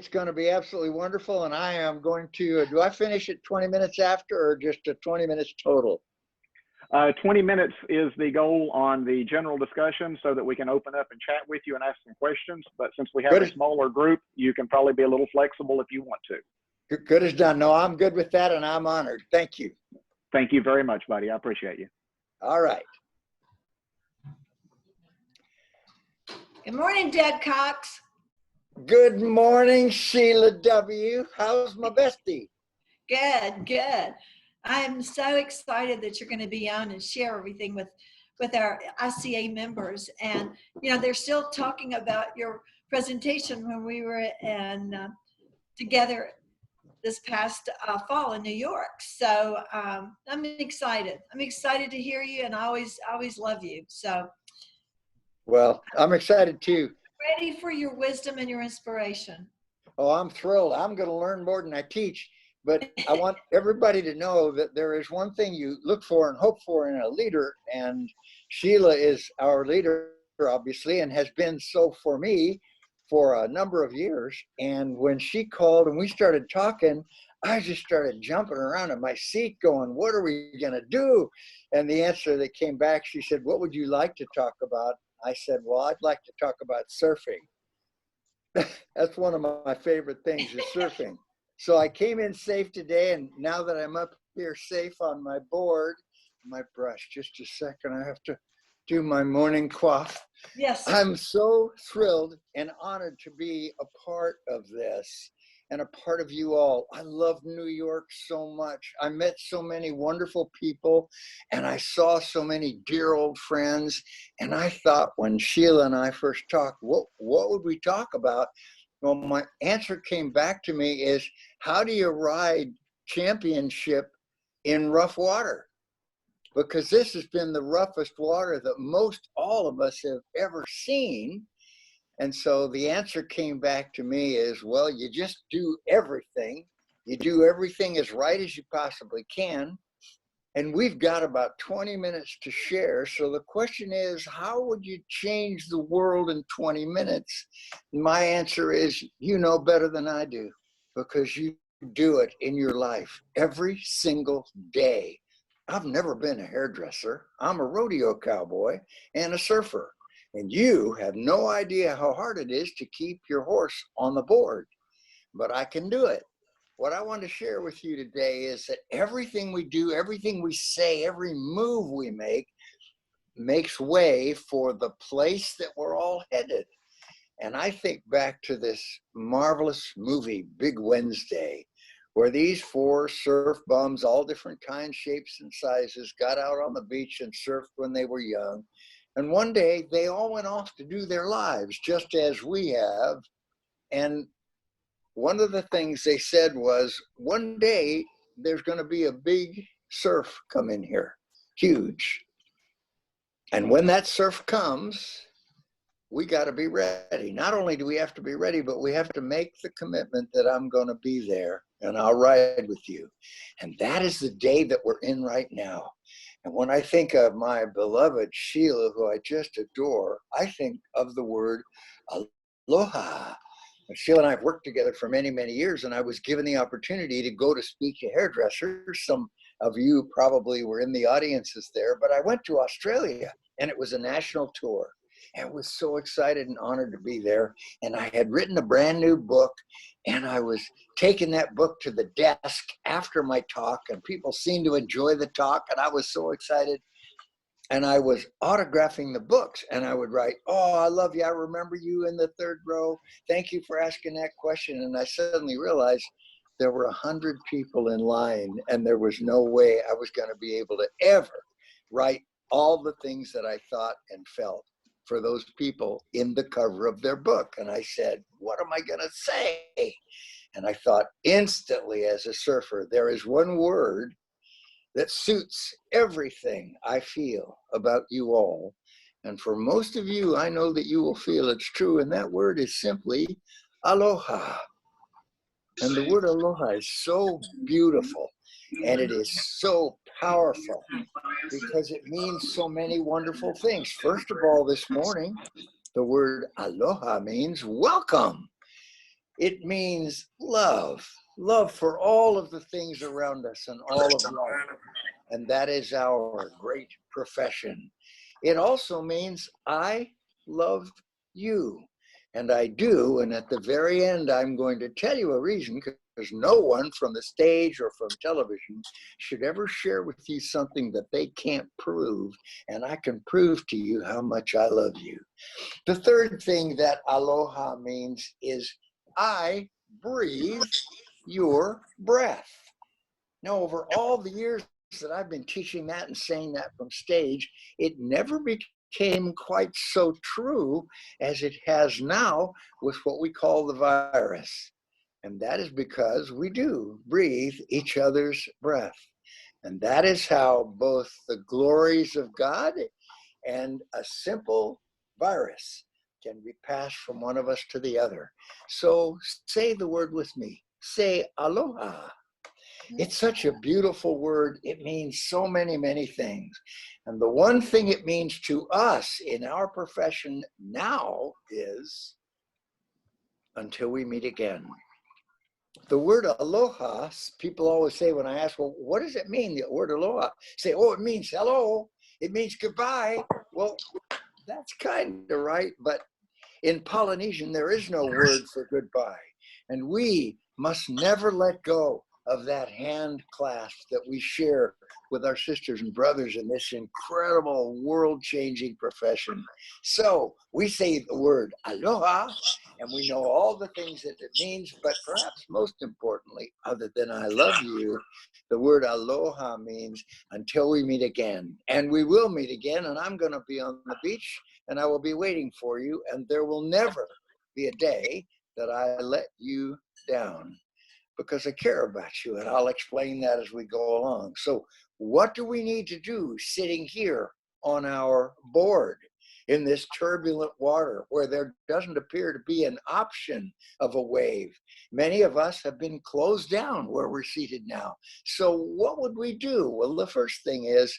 going to be absolutely wonderful. And I am going to, do I finish at 20 minutes after or just 20 minutes total? 20 minutes is the goal on the general discussion so that we can open up and chat with you and ask some questions. But since we have a smaller group, you can probably be a little flexible if you want to. Good as done. No, I'm good with that, and I'm honored. Thank you. Thank you very much, buddy. I appreciate you. All right. Good morning, Deb Cox. Good morning, Sheila W. How's my bestie? Good, good. I am so excited that you're going to be on and share everything with our ICA members. And, you know, they're still talking about your presentation when we were together this past fall in New York. So I'm excited. I'm excited to hear you, and I always love you. So. Well, I'm excited too. Ready for your wisdom and your inspiration. Oh, I'm thrilled. I'm going to learn more than I teach. But I want everybody to know that there is one thing you look for and hope for in a leader, and Sheila is our leader, obviously, and has been so for me for a number of years. And when she called and we started talking, I just started jumping around in my seat going, what are we going to do? And the answer that came back, she said, what would you like to talk about? I said, well, I'd like to talk about surfing. That's one of my favorite things is surfing. So I came in safe today, and now that I'm up here safe on my board, my brush, just a second, I have to do my morning coif. Yes. I'm so thrilled and honored to be a part of this and a part of you all. I love New York so much. I met so many wonderful people, and I saw so many dear old friends. And I thought when Sheila and I first talked, what would we talk about? Well, my answer came back to me is, how do you ride championship in rough water? Because this has been the roughest water that most all of us have ever seen. And so the answer came back to me is, well, you just do everything. You do everything as right as you possibly can. And we've got about 20 minutes to share. So the question is, how would you change the world in 20 minutes? My answer is, you know better than I do, because you do it in your life every single day. I've never been a hairdresser. I'm a rodeo cowboy and a surfer. And you have no idea how hard it is to keep your horse on the board, but I can do it. What I want to share with you today is that everything we do, everything we say, every move we make makes way for the place that we're all headed. And I think back to this marvelous movie, Big Wednesday, where these four surf bums, all different kinds, shapes, and sizes, got out on the beach and surfed when they were young. And one day they all went off to do their lives, just as we have. And one of the things they said was, one day there's going to be a big surf come in here, huge. And when that surf comes, we got to be ready. Not only do we have to be ready, but we have to make the commitment that I'm going to be there and I'll ride with you. And that is the day that we're in right now. And when I think of my beloved Sheila, who I just adore, I think of the word aloha. Sheila and I have worked together for many, many years, and I was given the opportunity to go to speak to hairdressers. Some of you probably were in the audiences there, but I went to Australia, and it was a national tour. And I was so excited and honored to be there. And I had written a brand new book, and I was taking that book to the desk after my talk, and people seemed to enjoy the talk, and I was so excited. And I was autographing the books, and I would write, oh, I love you. I remember you in the third row. Thank you for asking that question. And I suddenly realized there were 100 people in line, and there was no way I was going to be able to ever write all the things that I thought and felt for those people in the cover of their book. And I said, what am I going to say? And I thought instantly, as a surfer, there is one word that suits everything I feel about you all. And for most of you, I know that you will feel it's true. And that word is simply aloha. And the word aloha is so beautiful, and it is so powerful because it means so many wonderful things. First of all, this morning, the word aloha means welcome. It means love, love for all of the things around us and all of life. And that is our great profession. It also means I love you. And I do. And at the very end, I'm going to tell you a reason, because no one from the stage or from television should ever share with you something that they can't prove. And I can prove to you how much I love you. The third thing that aloha means is I breathe your breath. Now, over all the years that I've been teaching that and saying that from stage, it never became quite so true as it has now with what we call the virus. And that is because we do breathe each other's breath. And that is how both the glories of God and a simple virus can be passed from one of us to the other. So say the word with me. Say aloha. It's such a beautiful word. It means so many, many things. And the one thing it means to us in our profession now is until we meet again. The word aloha, people always say when I ask, well, what does it mean, the word aloha? Say, oh, it means hello. It means goodbye. Well, that's kind of right. But in Polynesian, there is no word for goodbye. And we must never let go of that hand clasp that we share with our sisters and brothers in this incredible world-changing profession. So we say the word aloha, and we know all the things that it means, but perhaps most importantly, other than I love you, the word aloha means until we meet again. And we will meet again, and I'm going to be on the beach, and I will be waiting for you, and there will never be a day that I let you down, because I care about you, and I'll explain that as we go along. So what do we need to do sitting here on our board in this turbulent water where there doesn't appear to be an option of a wave? Many of us have been closed down where we're seated now. So what would we do? Well, the first thing is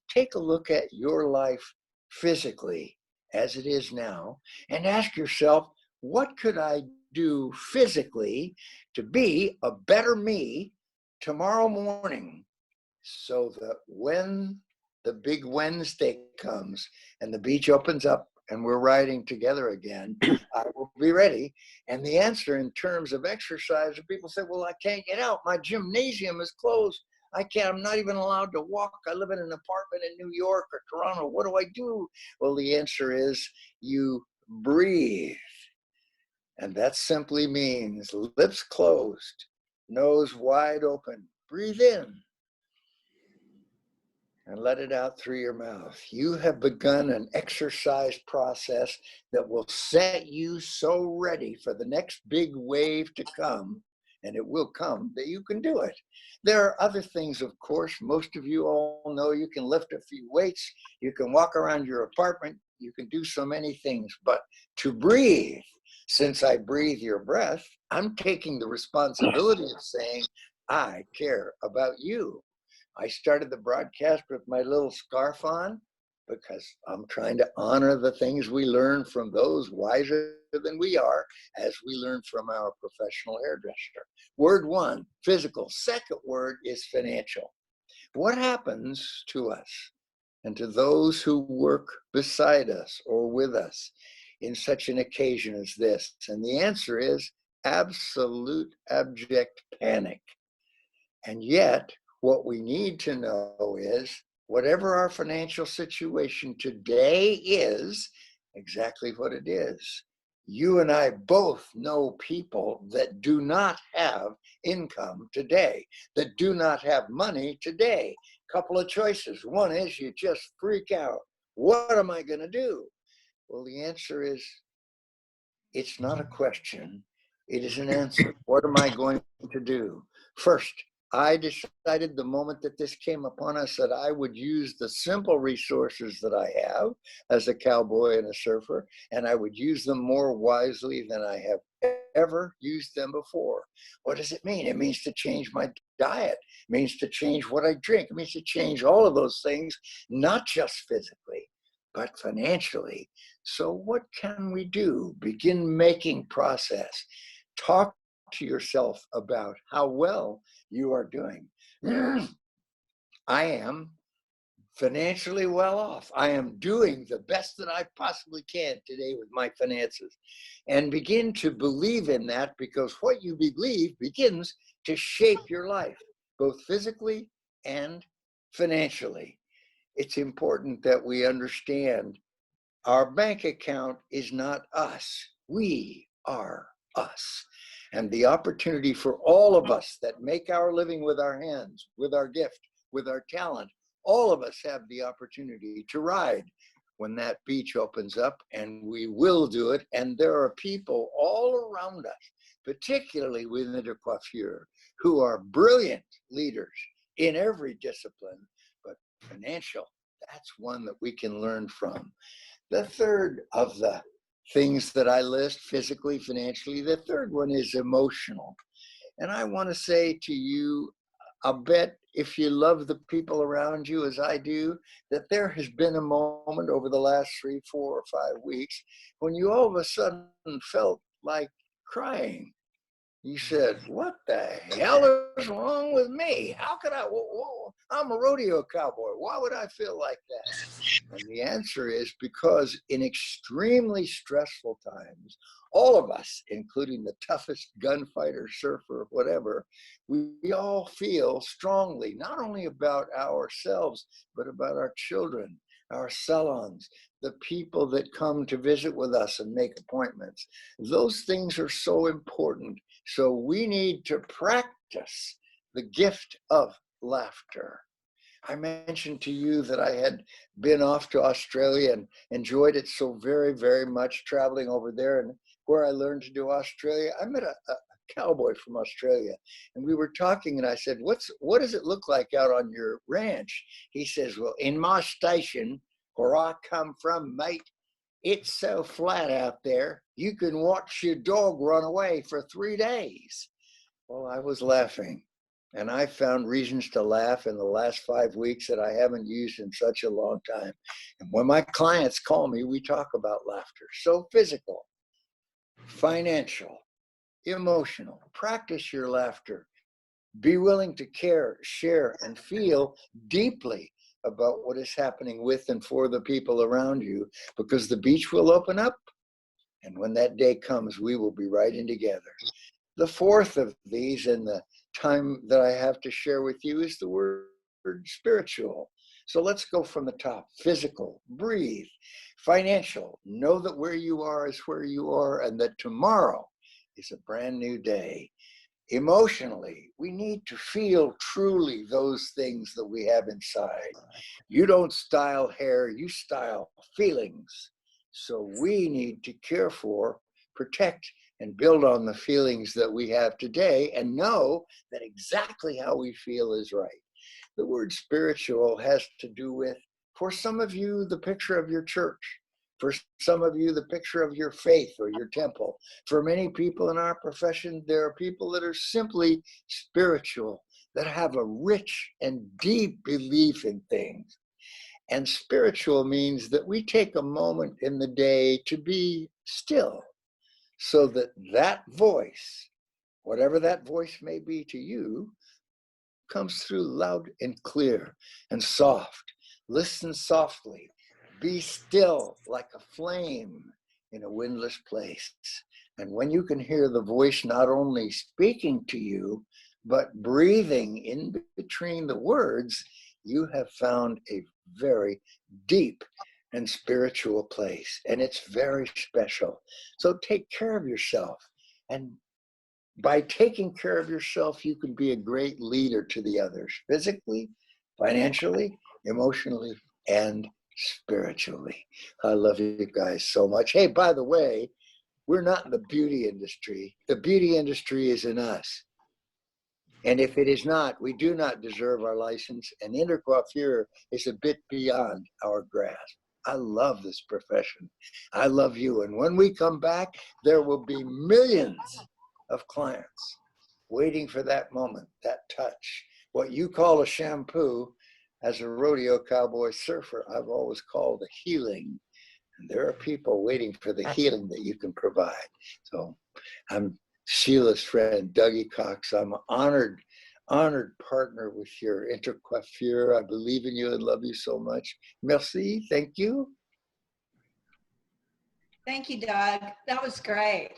take a look at your life physically as it is now and ask yourself, what could I do physically to be a better me tomorrow morning, so that when the big Wednesday comes and the beach opens up and we're riding together again, I will be ready. And the answer in terms of exercise, people say, well, I can't get out. My gymnasium is closed. I'm not even allowed to walk. I live in an apartment in New York or Toronto. What do I do? Well, the answer is you breathe. And that simply means lips closed, nose wide open. Breathe in and let it out through your mouth. You have begun an exercise process that will set you so ready for the next big wave to come, and it will come, that you can do it. There are other things, of course. Most of you all know you can lift a few weights, you can walk around your apartment, you can do so many things, but to breathe, since I breathe your breath, I'm taking the responsibility of saying, I care about you. I started the broadcast with my little scarf on because I'm trying to honor the things we learn from those wiser than we are as we learn from our professional hairdresser. Word one, physical. Second word is financial. What happens to us and to those who work beside us or with us in such an occasion as this? And the answer is absolute abject panic. And yet, what we need to know is whatever our financial situation today is, exactly what it is. You and I both know people that do not have income today, that do not have money today. Couple of choices. One is you just freak out. What am I going to do? Well, the answer is it's not a question. It is an answer. What am I going to do? First, I decided the moment that this came upon us that I would use the simple resources that I have as a cowboy and a surfer, and I would use them more wisely than I have ever used them before. What does it mean? It means to change my diet. It means to change what I drink. It means to change all of those things, not just physically, but financially. So what can we do? Begin making process. Talk to yourself about how well you are doing. I am financially well off. I am doing the best that I possibly can today with my finances. And begin to believe in that, because what you believe begins to shape your life, both physically and financially. It's important that we understand our bank account is not us. We are us. And the opportunity for all of us that make our living with our hands, with our gift, with our talent, all of us have the opportunity to ride when that beach opens up, and we will do it. And there are people all around us, particularly with Intercoiffure, who are brilliant leaders in every discipline, but financial, that's one that we can learn from. The third of the things that I list, physically, financially, the third one is emotional. And I want to say to you, I'll bet if you love the people around you as I do, that there has been a moment over the last 3, 4, or 5 weeks when you all of a sudden felt like crying. You said, what the hell is wrong with me? How could I? I'm a rodeo cowboy. Why would I feel like that? And the answer is because in extremely stressful times, all of us, including the toughest gunfighter, surfer, whatever, we all feel strongly, not only about ourselves, but about our children, our salons, the people that come to visit with us and make appointments. Those things are so important. So we need to practice the gift of laughter. I mentioned to you that I had been off to Australia and enjoyed it so very, very much, traveling over there. And where I learned to do Australia, I met a cowboy from Australia, and we were talking, and I said, what does it look like out on your ranch? He says, well, in my station where I come from, mate, it's so flat out there, you can watch your dog run away for 3 days. Well, I was laughing, and I found reasons to laugh in the last 5 weeks that I haven't used in such a long time. And when my clients call me, we talk about laughter. So physical, financial, emotional. Practice your laughter. Be willing to care, share, and feel deeply about what is happening with and for the people around you, because the beach will open up. And when that day comes, we will be riding together. The fourth of these, in the time that I have to share with you, is the word spiritual. So let's go from the top. Physical, breathe. Financial, know that where you are is where you are, and that tomorrow is a brand new day. Emotionally, we need to feel truly those things that we have inside. You don't style hair, you style feelings. So we need to care for, protect, and build on the feelings that we have today, and know that exactly how we feel is right. The word spiritual has to do with, for some of you, the picture of your church. For some of you, the picture of your faith or your temple. For many people in our profession, there are people that are simply spiritual, that have a rich and deep belief in things. And spiritual means that we take a moment in the day to be still, so that that voice, whatever that voice may be to you, comes through loud and clear and soft. Listen softly. Be still like a flame in a windless place. And when you can hear the voice not only speaking to you, but breathing in between the words, you have found a very deep and spiritual place. And it's very special. So take care of yourself. And by taking care of yourself, you can be a great leader to the others, physically, financially, emotionally, and spiritually. I love you guys so much. Hey, by the way, we're not in the beauty industry. The beauty industry is in us. And if it is not, we do not deserve our license. And Intercoiffure is a bit beyond our grasp. I love this profession. I love you. And when we come back, there will be millions of clients waiting for that moment, that touch. What you call a shampoo, as a rodeo cowboy surfer, I've always called a healing. And there are people waiting for the healing that you can provide. So I'm Sheila's friend, Dougie Cox. I'm honored partner with your Intercoiffure. I believe in you and love you so much. Merci. Thank you. Thank you, Doug. That was great.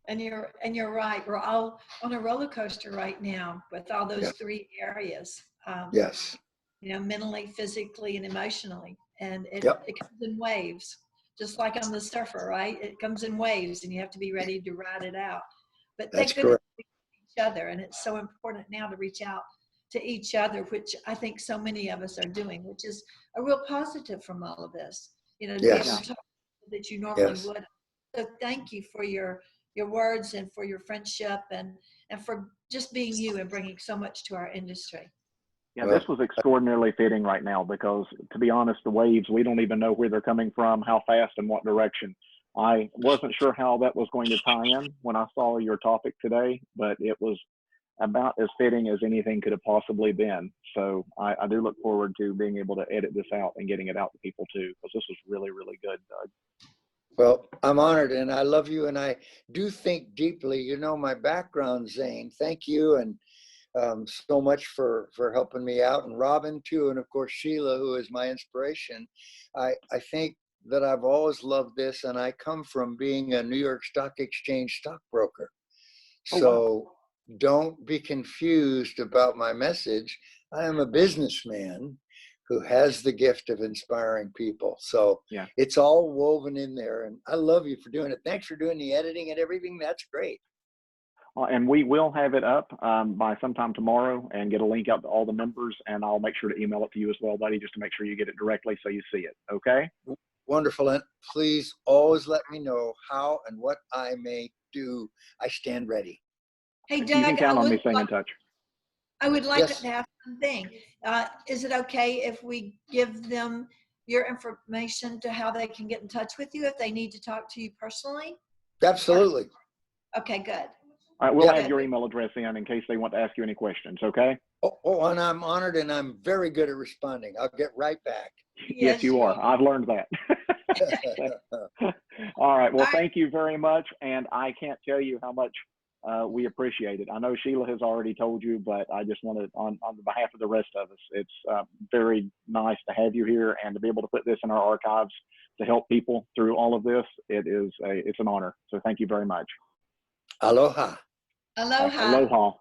And you're right. We're all on a roller coaster right now with all those three areas. Yes. You know, mentally, physically, and emotionally. And it comes in waves, just like on the surfer, right? It comes in waves and you have to be ready to ride it out. But That's thank goodness correct. we each other. And it's so important now to reach out to each other, which I think so many of us are doing, which is a real positive from all of this, you know, to be able to talk that you normally would. So thank you for your words and for your friendship and for just being you and bringing so much to our industry. Yeah, this was extraordinarily fitting right now because, to be honest, the waves, we don't even know where they're coming from, how fast and what direction. I wasn't sure how that was going to tie in when I saw your topic today, but it was about as fitting as anything could have possibly been. So I do look forward to being able to edit this out and getting it out to people too, because this was really, really good, Doug. Well, I'm honored and I love you and I do think deeply. You know my background, Zane. Thank you and so much for helping me out, and Robin too, and of course Sheila, who is my inspiration. I think that I've always loved this, and I come from being a New York Stock Exchange stockbroker. So don't be confused about my message. I am a businessman who has the gift of inspiring people. So it's all woven in there, and I love you for doing it. Thanks for doing the editing and everything. That's great. And we will have it up by sometime tomorrow and get a link out to all the members, and I'll make sure to email it to you as well, buddy, just to make sure you get it directly so you see it. Okay? Wonderful. And please always let me know how and what I may do. I stand ready. Hey, Doug, you can count on me staying in touch. I would like to have one thing. Is it okay if we give them your information to how they can get in touch with you if they need to talk to you personally? Absolutely. Okay, good. All right, we'll add your email address in case they want to ask you any questions, okay? Oh, and I'm honored and I'm very good at responding. I'll get right back. Yes, you are. I've learned that. All right, well, thank you very much. And I can't tell you how much we appreciate it. I know Sheila has already told you, but I just wanted, on behalf of the rest of us, it's very nice to have you here and to be able to put this in our archives to help people through all of this. It's an honor. So thank you very much. Aloha. Aloha. Aloha.